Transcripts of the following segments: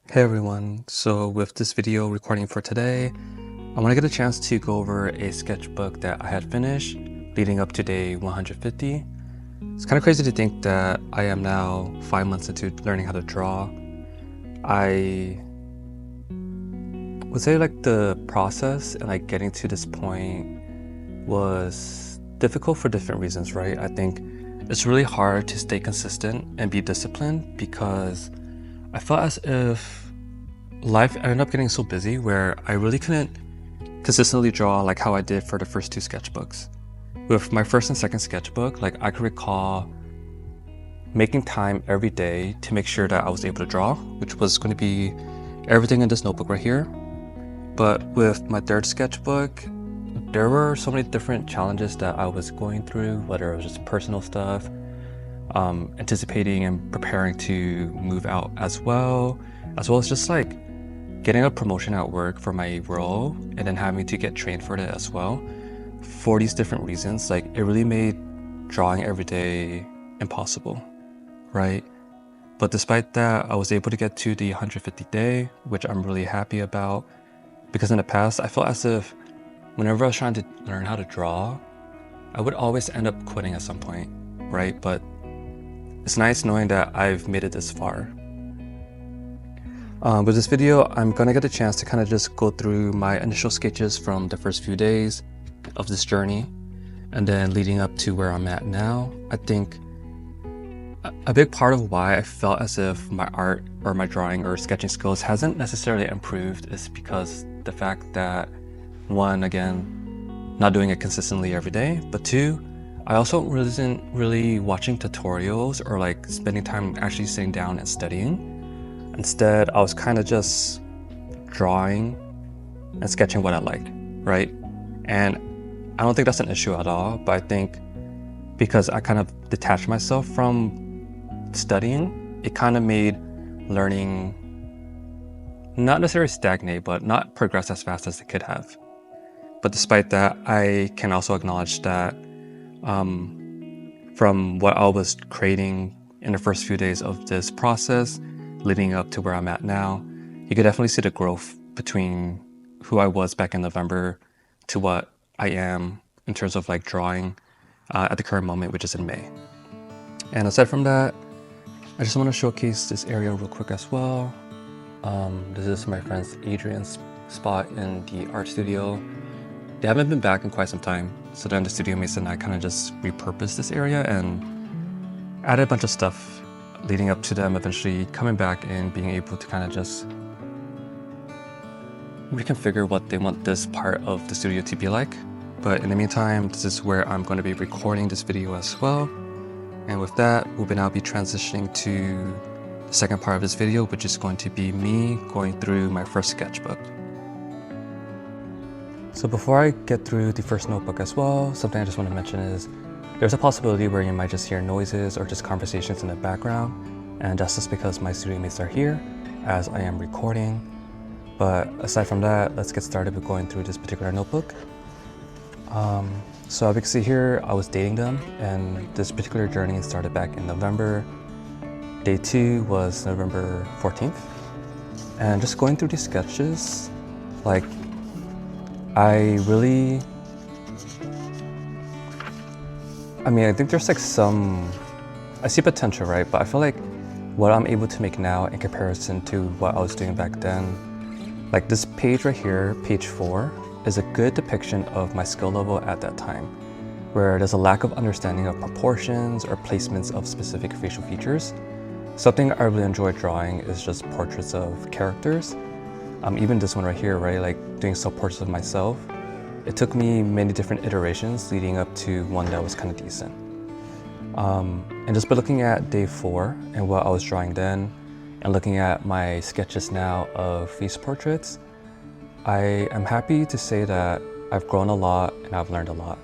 Hey everyone, so with this video recording for today, I want to get a chance to go over a sketchbook that I had finished leading up to day 150. It's kind of crazy to think that I am now 5 months into learning how to draw. I would say the process and getting to this point was difficult for different reasons, right? I think it's really hard to stay consistent and be disciplined because I felt as if life ended up getting so busy where I really couldn't consistently draw like how I did for the first two sketchbooks. With my first and second sketchbook, I could recall making time every day to make sure that I was able to draw, which was going to be everything in this notebook right here. But with my third sketchbook, there were so many different challenges that I was going through, whether it was just personal stuff, anticipating and preparing to move out as well as just getting a promotion at work for my role and then having to get trained for it as well. For these different reasons, it really made drawing every day impossible, right? But despite that, I was able to get to the 150th day, which I'm really happy about, because in the past, I felt as if whenever I was trying to learn how to draw, I would always end up quitting at some point, right? But it's nice knowing that I've made it this far. With this video, I'm gonna get a chance to kind of just go through my initial sketches from the first few days of this journey and then leading up to where I'm at now. I think a big part of why I felt as if my art or my drawing or sketching skills hasn't necessarily improved is because the fact that, one, again, not doing it consistently every day, but two, I also wasn't really watching tutorials or spending time actually sitting down and studying. Instead, I was kind of just drawing and sketching what I liked, right? And I don't think that's an issue at all, but I think because I kind of detached myself from studying, it kind of made learning not necessarily stagnate, but not progress as fast as it could have. But despite that, I can also acknowledge that from what I was creating in the first few days of this process, leading up to where I'm at now, you could definitely see the growth between who I was back in November to what I am in terms of drawing at the current moment, which is in May. And aside from that, I just want to showcase this area real quick as well. This is my friend Adrian's spot in the art studio. They haven't been back in quite some time, so then the studio mates and I kind of just repurposed this area and added a bunch of stuff leading up to them eventually coming back and being able to kind of just reconfigure what they want this part of the studio to be like. But in the meantime, this is where I'm going to be recording this video as well. And with that, we'll now be transitioning to the second part of this video, which is going to be me going through my first sketchbook. So before I get through the first notebook as well, something I just want to mention is there's a possibility where you might just hear noises or just conversations in the background, and that's just because my studio mates are here as I am recording. But aside from that, let's get started with going through this particular notebook. So as you can see here, I was dating them, and this particular journey started back in November. Day 2 was November 14th. And just going through these sketches, I think there's I see potential, right? But I feel like what I'm able to make now in comparison to what I was doing back then, this page right here, page 4, is a good depiction of my skill level at that time, where there's a lack of understanding of proportions or placements of specific facial features. Something I really enjoy drawing is just portraits of characters. Even this one right here, right? Doing self-portraits of myself. It took me many different iterations leading up to one that was kind of decent. And just by looking at day 4 and what I was drawing then, and looking at my sketches now of face portraits, I am happy to say that I've grown a lot and I've learned a lot,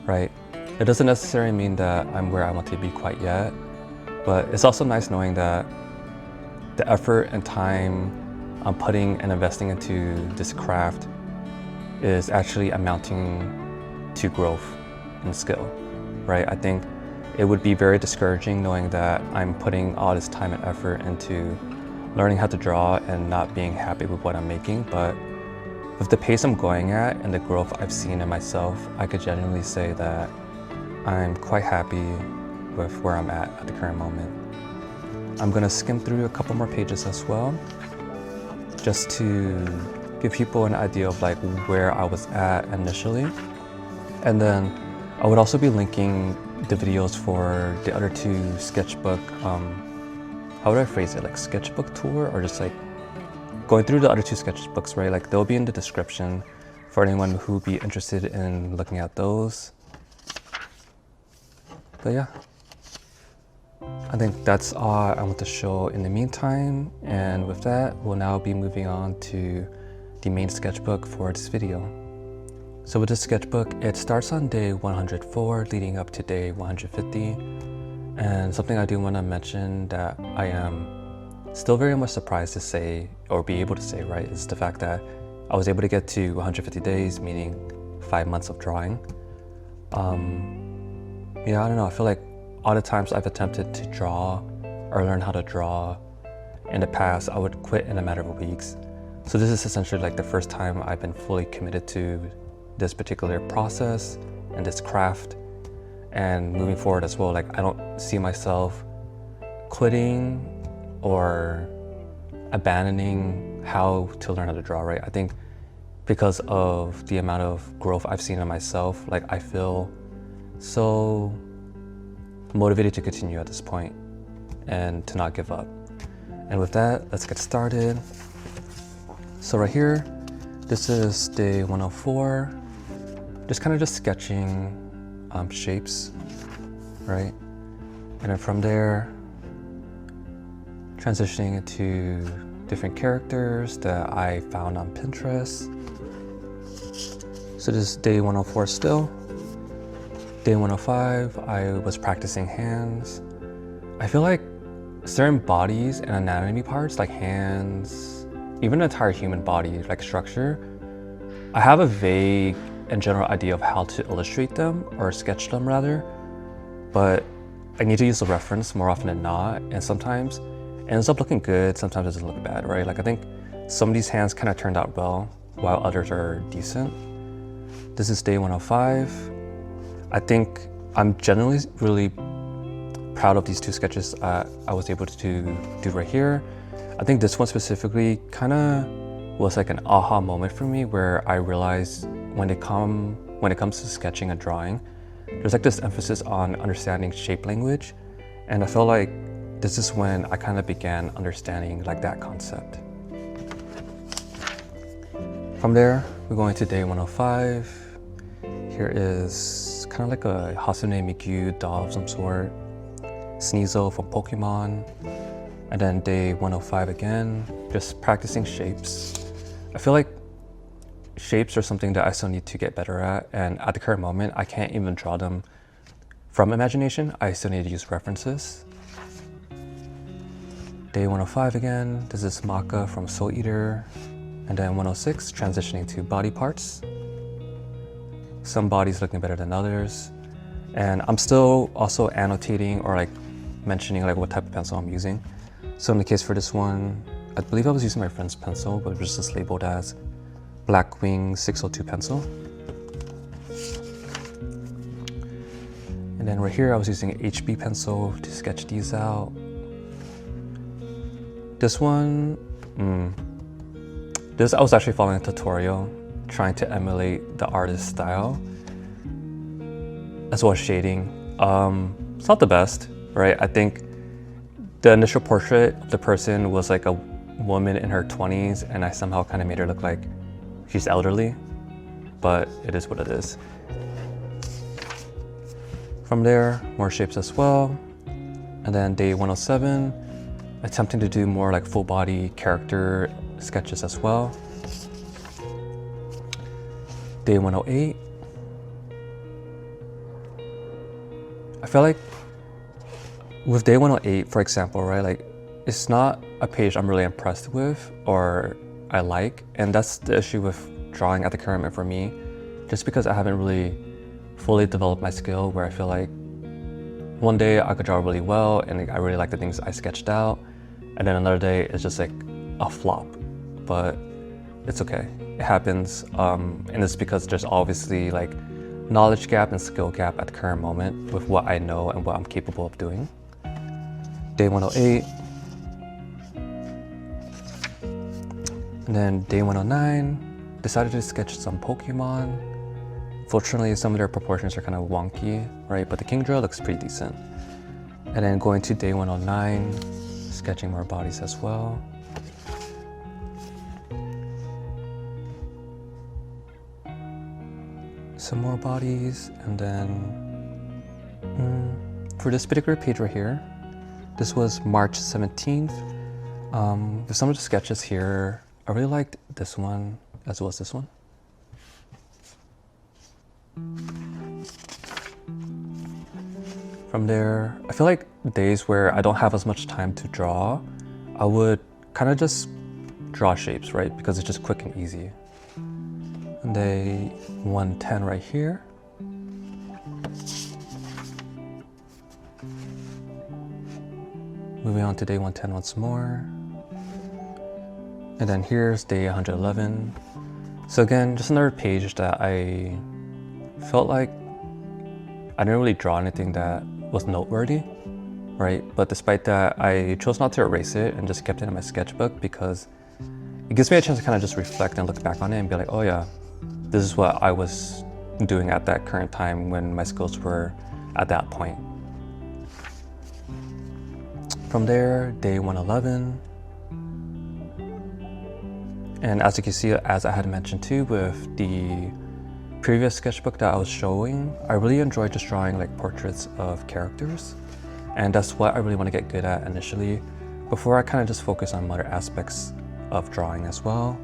right? It doesn't necessarily mean that I'm where I want to be quite yet, but it's also nice knowing that the effort and time I'm putting and investing into this craft is actually amounting to growth and skill, right? I think it would be very discouraging knowing that I'm putting all this time and effort into learning how to draw and not being happy with what I'm making, but with the pace I'm going at and the growth I've seen in myself, I could genuinely say that I'm quite happy with where I'm at the current moment. I'm gonna skim through a couple more pages as well, just to give people an idea of like where I was at initially. And then I would also be linking the videos for the other two sketchbook, how would I phrase it, like sketchbook tour, or just like going through the other two sketchbooks, right? Like they'll be in the description for anyone who would be interested in looking at those. But yeah, I think that's all I want to show in the meantime. And with that, we'll now be moving on to the main sketchbook for this video. So with this sketchbook, it starts on day 104 leading up to day 150. And something I do want to mention that I am still very much surprised to say, or be able to say, right, is the fact that I was able to get to 150 days, meaning 5 months of drawing. Yeah, I don't know, I feel like all the times I've attempted to draw or learn how to draw in the past, I would quit in a matter of weeks. So this is essentially like the first time I've been fully committed to this particular process and this craft. And moving forward as well, like I don't see myself quitting or abandoning how to learn how to draw, right? I think because of the amount of growth I've seen in myself, like I feel so motivated to continue at this point and to not give up. And with that, let's get started. So right here, this is day 104, just sketching shapes, right? And then from there, transitioning into different characters that I found on Pinterest. So this is day 104 still. Day 105, I was practicing hands. I feel like certain bodies and anatomy parts, like hands, even the entire human body, like structure, I have a vague and general idea of how to illustrate them, or sketch them rather, but I need to use a reference more often than not, and sometimes it ends up looking good, sometimes it doesn't look bad, right? Like I think some of these hands kind of turned out well, while others are decent. This is day 105. I think I'm generally really proud of these two sketches I was able to do right here. I think this one specifically kind of was like an aha moment for me, where I realized when it comes to sketching and drawing, there's like this emphasis on understanding shape language, and I felt like this is when I kind of began understanding like that concept. From there, we're going to day 105. Here is kind of like a Hatsune Miku doll of some sort, Sneasel from Pokemon, and then day 105 again, just practicing shapes. I feel like shapes are something that I still need to get better at, and at the current moment, I can't even draw them from imagination. I still need to use references. Day 105 again, this is Maka from Soul Eater, and then 106, transitioning to body parts. Some bodies looking better than others, and I'm still also annotating or like mentioning like what type of pencil I'm using. So in the case for this one, I believe I was using my friend's pencil, but it was just labeled as Blackwing 602 pencil. And then right here, I was using an HB pencil to sketch these out. This one, I was actually following a tutorial, trying to emulate the artist's style, as well as shading. It's not the best, right? I think the initial portrait of the person was like a woman in her 20s, and I somehow kind of made her look like she's elderly, but it is what it is. From there, more shapes as well. And then day 107, attempting to do more like full body character sketches as well. Day 108. I feel like with day 108, for example, right, like it's not a page I'm really impressed with or I like, and that's the issue with drawing at the current moment for me, just because I haven't really fully developed my skill, where I feel like one day I could draw really well and I really like the things I sketched out, and then another day is just like a flop, but it's okay. It happens, and it's because there's obviously like knowledge gap and skill gap at the current moment with what I know and what I'm capable of doing. Day 108, and then day 109, decided to sketch some Pokemon. Fortunately, some of their proportions are kind of wonky, right? But the Kingdra looks pretty decent. And then going to day 109, sketching more bodies as well. Some more bodies, and then for this particular page right here, this was March 17th. With some of the sketches here, I really liked this one as well as this one. From there, I feel like days where I don't have as much time to draw, I would kind of just draw shapes, right? Because it's just quick and easy. And day 110 right here. Moving on to day 110 once more. And then here's day 111. So again, just another page that I felt like I didn't really draw anything that was noteworthy, right? But despite that, I chose not to erase it and just kept it in my sketchbook because it gives me a chance to kind of just reflect and look back on it and be like, oh yeah, this is what I was doing at that current time when my skills were at that point. From there, day 111. And as you can see, as I had mentioned too, with the previous sketchbook that I was showing, I really enjoyed just drawing like portraits of characters. And that's what I really want to get good at initially, before I kind of just focus on other aspects of drawing as well.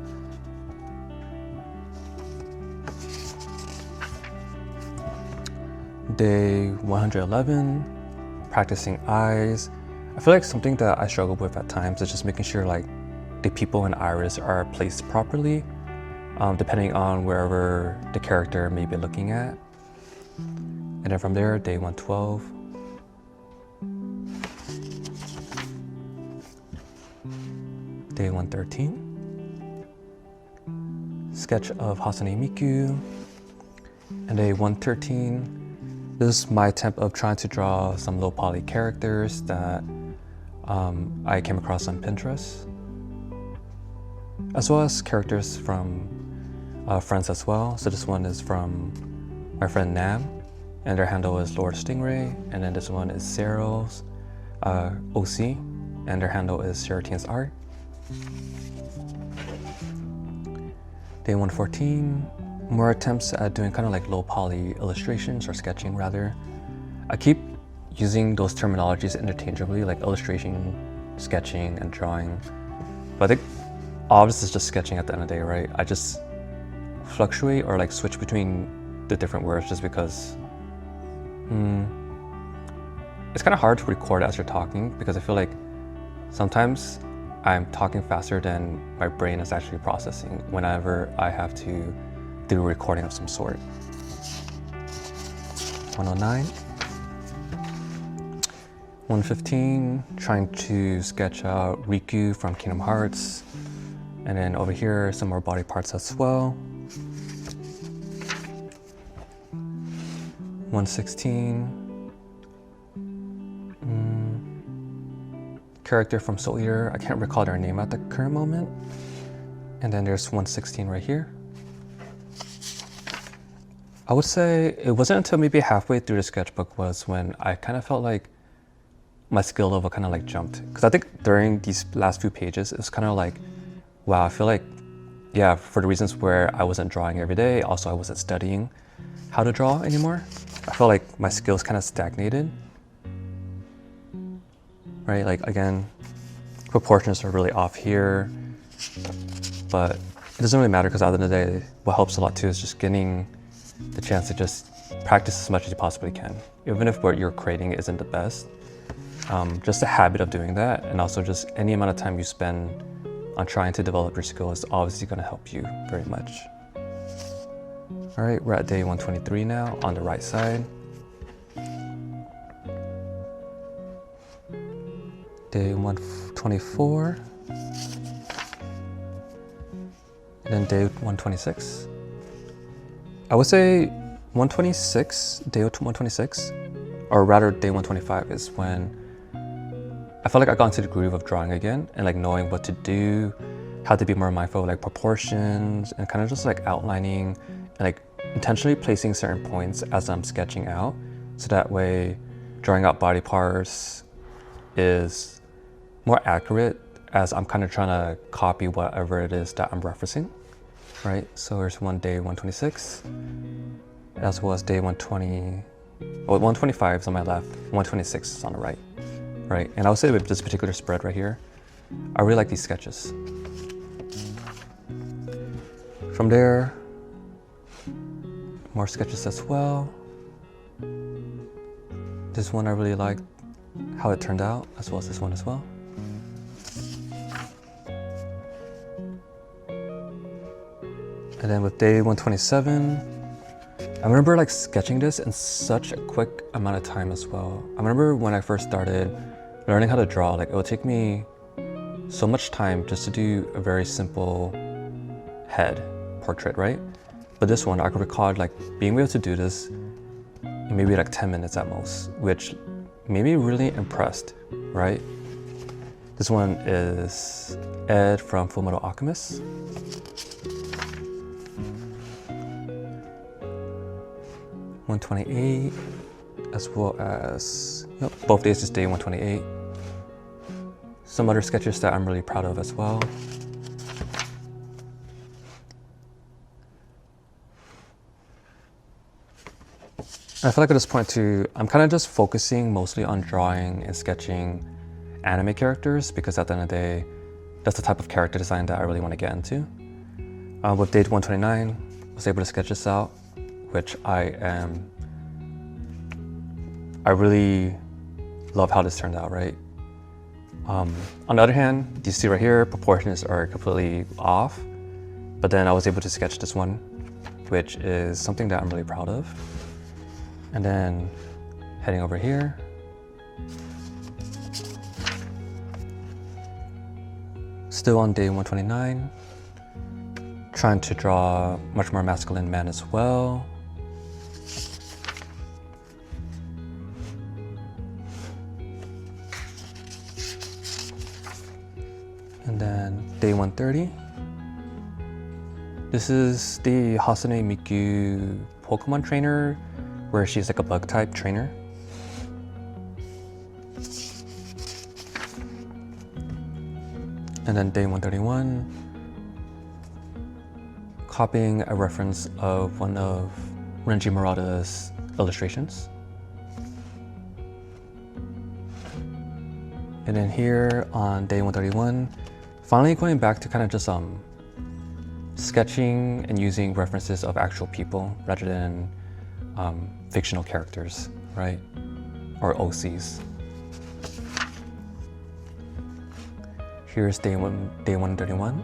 Day 111, practicing eyes. I feel like something that I struggle with at times is just making sure like the pupil and iris are placed properly, depending on wherever the character may be looking at. And then from there, day 112. Day 113. Sketch of Hasane Miku. And day 113. This is my attempt of trying to draw some low poly characters that I came across on Pinterest, as well as characters from friends as well. So this one is from my friend Nam, and their handle is Lord Stingray. And then this one is Cyril's OC, and their handle is Seratine's Art. Day 114, more attempts at doing kind of like low poly illustrations or sketching rather. I keep using those terminologies interchangeably, like illustration, sketching, and drawing. But I think all of this is just sketching at the end of the day, right? I just fluctuate or like switch between the different words just because it's kind of hard to record as you're talking, because I feel like sometimes I'm talking faster than my brain is actually processing whenever I have to do a recording of some sort. 109. 115, trying to sketch out Riku from Kingdom Hearts. And then over here, some more body parts as well. 116. Character from Soul Eater. I can't recall their name at the current moment. And then there's 116 right here. I would say it wasn't until maybe halfway through the sketchbook was when I kind of felt like my skill level kind of like jumped. Because I think during these last few pages, it's kind of like, wow, I feel like, yeah, for the reasons where I wasn't drawing every day, also I wasn't studying how to draw anymore. I felt like my skills kind of stagnated. Right, like again, proportions are really off here, but it doesn't really matter because at the end of the day, what helps a lot too is just getting the chance to just practice as much as you possibly can. Even if what you're creating isn't the best, just the habit of doing that, and also just any amount of time you spend on trying to develop your skill is obviously going to help you very much. All right, we're at day 123 now on the right side. Day 124, and then day 126. I would say 126, day 126, or rather day 125 is when I felt like I got into the groove of drawing again and like knowing what to do, how to be more mindful of like proportions and kind of just like outlining and like intentionally placing certain points as I'm sketching out. So that way drawing out body parts is more accurate as I'm kind of trying to copy whatever it is that I'm referencing, right? So there's day 126, as well as day 120, well, 125 is on my left, 126 is on the right, right? And I would say with this particular spread right here, I really like these sketches. From there, more sketches as well. This one I really liked how it turned out, as well as this one as well. And then with day 127, I remember like sketching this in such a quick amount of time as well. I remember when I first started learning how to draw, like it would take me so much time just to do a very simple head portrait, right? But this one, I could recall like being able to do this in maybe like 10 minutes at most, which made me really impressed, right? This one is Ed from Fullmetal Alchemist. (128), as well as, yep, both days is day 128. Some other sketches that I'm really proud of as well. I feel like at this point too, I'm kind of just focusing mostly on drawing and sketching anime characters because at the end of the day, that's the type of character design that I really want to get into. With day 129, I was able to sketch this out, which I really love how this turned out, right? On the other hand, you see right here, proportions are completely off, but then I was able to sketch this one, which is something that I'm really proud of. And then heading over here, still on day 129, trying to draw much more masculine man as well. And then day 130. This is the Hasane Miku Pokemon trainer, where she's like a bug type trainer. And then day 131, copying a reference of one of Renji Murata's illustrations. And then here on day 131, finally going back to kind of just sketching and using references of actual people rather than fictional characters, right? Or OCs. Here's day 131.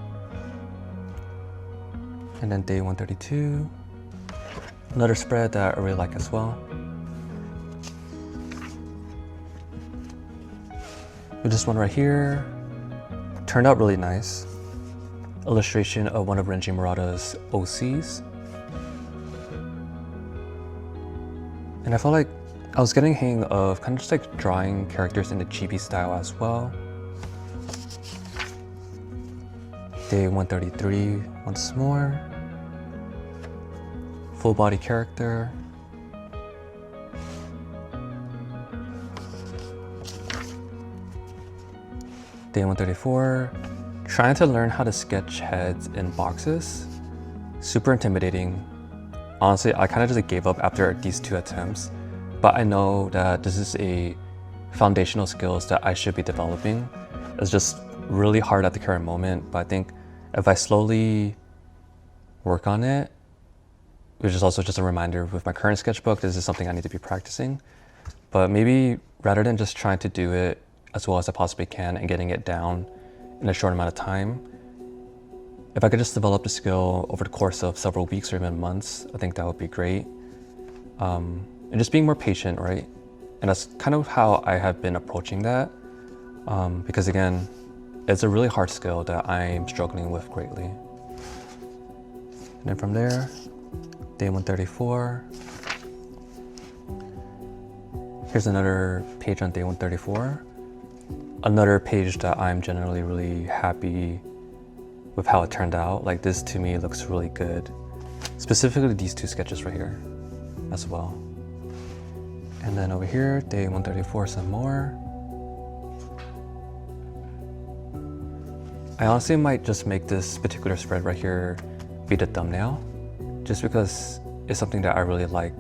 And then day 132. Another spread that I really like as well. With this one right here, turned out really nice. Illustration of one of Renji Murata's OCs. And I felt like I was getting a hang of kind of just like drawing characters in the chibi style as well. Day 133, once more. Full body character. Day 134, trying to learn how to sketch heads in boxes. Super intimidating. Honestly, I kind of just gave up after these 2 attempts, but I know that this is a foundational skills that I should be developing. It's just really hard at the current moment, but I think if I slowly work on it, which is also just a reminder with my current sketchbook, this is something I need to be practicing. But maybe rather than just trying to do it as well as I possibly can and getting it down in a short amount of time, if I could just develop the skill over the course of several weeks or even months, I think that would be great. And just being more patient, right? And that's kind of how I have been approaching that. Because again, it's a really hard skill that I'm struggling with greatly. And then from there, day 134. Here's another page on day 134. Another page that I'm generally really happy with how it turned out. Like this to me looks really good. Specifically these two sketches right here as well. And then over here, day 134, some more. I honestly might just make this particular spread right here be the thumbnail, just because it's something that I really like.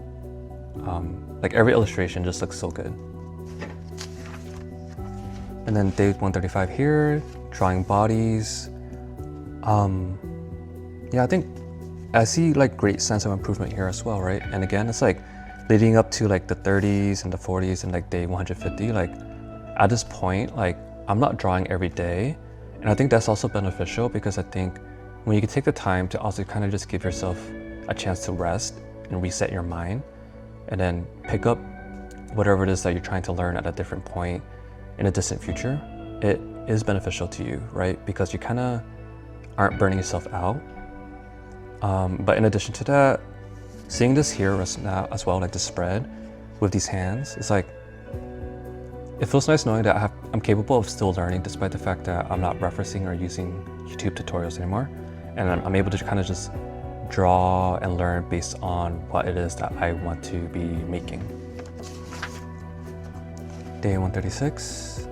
Like every illustration just looks so good. And then day 135 here, drawing bodies. Yeah, I think I see like great sense of improvement here as well, right? And again, it's like leading up to like the 30s and the 40s and like day 150, like at this point, like I'm not drawing every day. And I think that's also beneficial because I think when you can take the time to also kind of just give yourself a chance to rest and reset your mind and then pick up whatever it is that you're trying to learn at a different point in a distant future, it is beneficial to you, right? Because you kind of aren't burning yourself out. But in addition to that, seeing this here as well, like the spread with these hands, it's like, it feels nice knowing that I'm capable of still learning despite the fact that I'm not referencing or using YouTube tutorials anymore. And I'm able to kind of just draw and learn based on what it is that I want to be making. Day 136.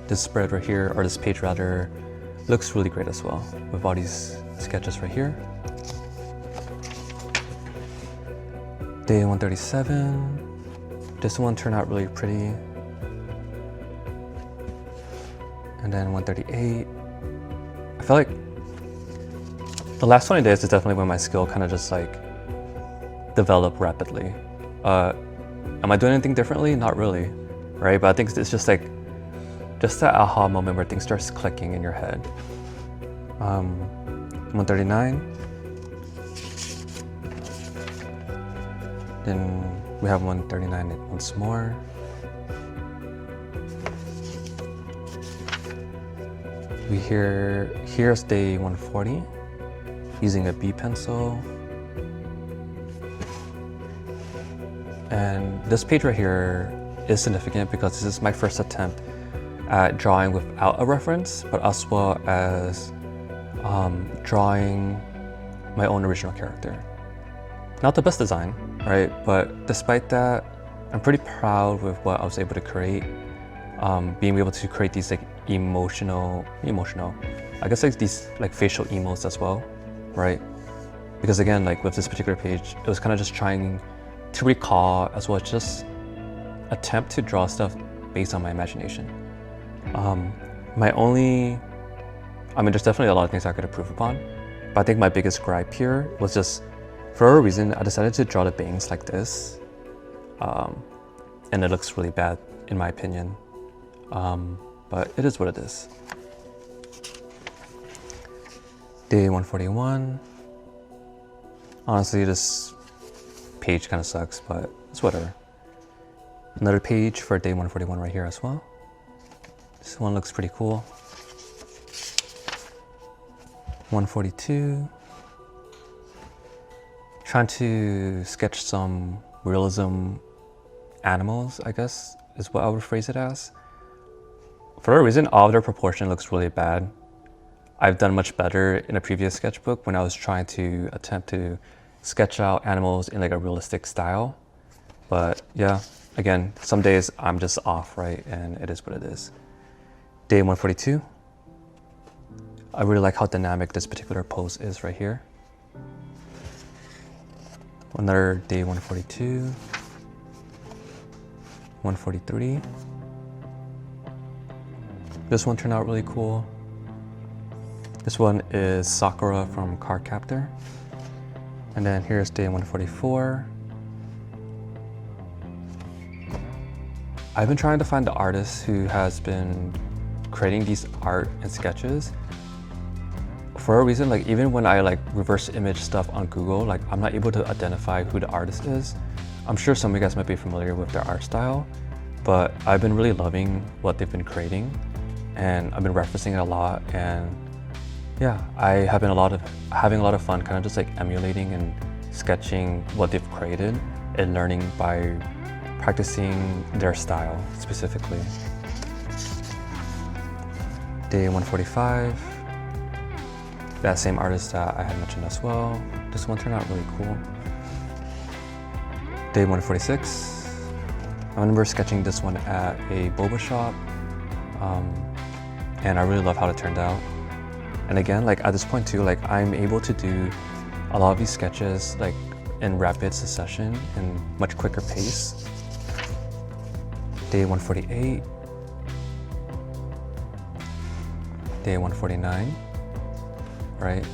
This spread right here, or this page rather, looks really great as well with all these sketches right here. Day 137. This one turned out really pretty. And then 138. I feel like the last 20 days is definitely when my skill kind of just like developed rapidly. Am I doing anything differently? Not really, right? But I think it's just like, just that aha moment where things starts clicking in your head. 139. Then we have 139 once more. Here's day 140, using a B pencil. And this page right here is significant because this is my first attempt at drawing without a reference, but as well as drawing my own original character. Not the best design, right? But despite that, I'm pretty proud with what I was able to create. Being able to create these like emotional, I guess like these like facial emotes as well, right? Because again, like with this particular page, it was kind of just trying to recall as well as just attempt to draw stuff based on my imagination. There's definitely a lot of things I could improve upon, but I think my biggest gripe here was just, for a reason, I decided to draw the bangs like this, and it looks really bad in my opinion, but it is what it is. Day 141. Honestly, this page kind of sucks, but it's whatever. Another page for day 141 right here as well. This one looks pretty cool. 142. Trying to sketch some realism animals, I guess, is what I would phrase it as. For a reason, all of their proportion looks really bad. I've done much better in a previous sketchbook when I was trying to attempt to sketch out animals in like a realistic style. But yeah, again, some days I'm just off, right? And it is what it is. Day 142. I really like how dynamic this particular pose is right here. Another day 142. 143. This one turned out really cool. This one is Sakura from Cardcaptor. And then here's day 144. I've been trying to find the artist who has been creating these art and sketches. For a reason, like even when I like reverse image stuff on Google, like I'm not able to identify who the artist is. I'm sure some of you guys might be familiar with their art style, but I've been really loving what they've been creating, and I've been referencing it a lot, and yeah, I have been having a lot of fun kind of just like emulating and sketching what they've created and learning by practicing their style specifically. Day 145, that same artist that I had mentioned as well. This one turned out really cool. Day 146, I remember sketching this one at a boba shop, and I really love how it turned out. And again, like at this point too, like I'm able to do a lot of these sketches like in rapid succession and much quicker pace. Day 148, day 149, right?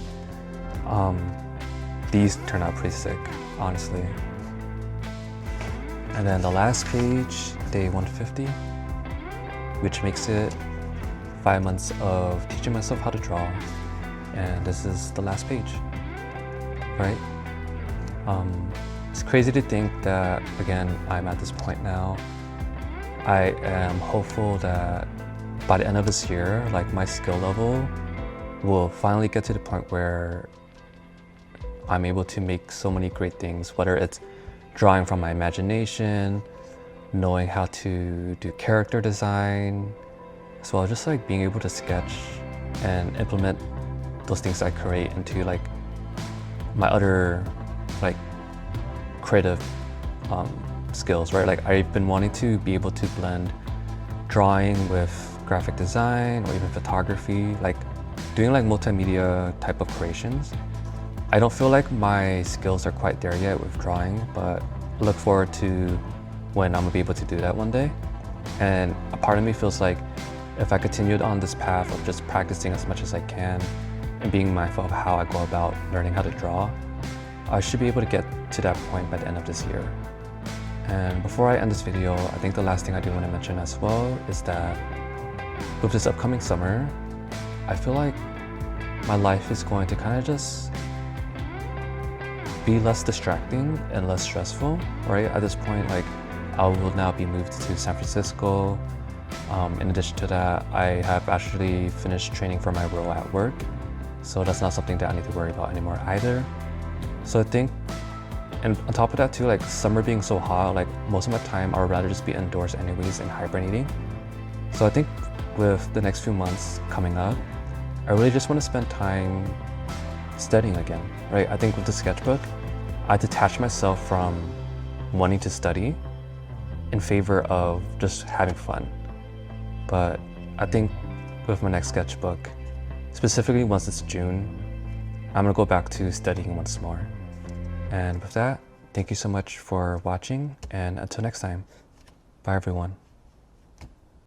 These turned out pretty sick, honestly. And then the last page, day 150, which makes it 5 months of teaching myself how to draw. And this is the last page, right? It's crazy to think that, again, I'm at this point now. I am hopeful that by the end of this year, like my skill level will finally get to the point where I'm able to make so many great things, whether it's drawing from my imagination, knowing how to do character design, as well as just like being able to sketch and implement those things I create into like my other like creative skills, right? Like I've been wanting to be able to blend drawing with graphic design or even photography, like doing like multimedia type of creations. I don't feel like my skills are quite there yet with drawing, but I look forward to when I'm gonna be able to do that one day. And a part of me feels like if I continued on this path of just practicing as much as I can and being mindful of how I go about learning how to draw, I should be able to get to that point by the end of this year. And before I end this video, I think the last thing I do want to mention as well is that with this upcoming summer, I feel like my life is going to kind of just be less distracting and less stressful, right? At this point, like I will now be moved to San Francisco. In addition to that, I have actually finished training for my role at work. So that's not something that I need to worry about anymore either. So I think, and on top of that too, like summer being so hot, like most of my time I would rather just be indoors anyways and hibernating. So I think with the next few months coming up, I really just want to spend time studying again, right? I think with the sketchbook, I detached myself from wanting to study in favor of just having fun. But I think with my next sketchbook, specifically once it's June, I'm gonna go back to studying once more. And with that, thank you so much for watching, and until next time, bye everyone.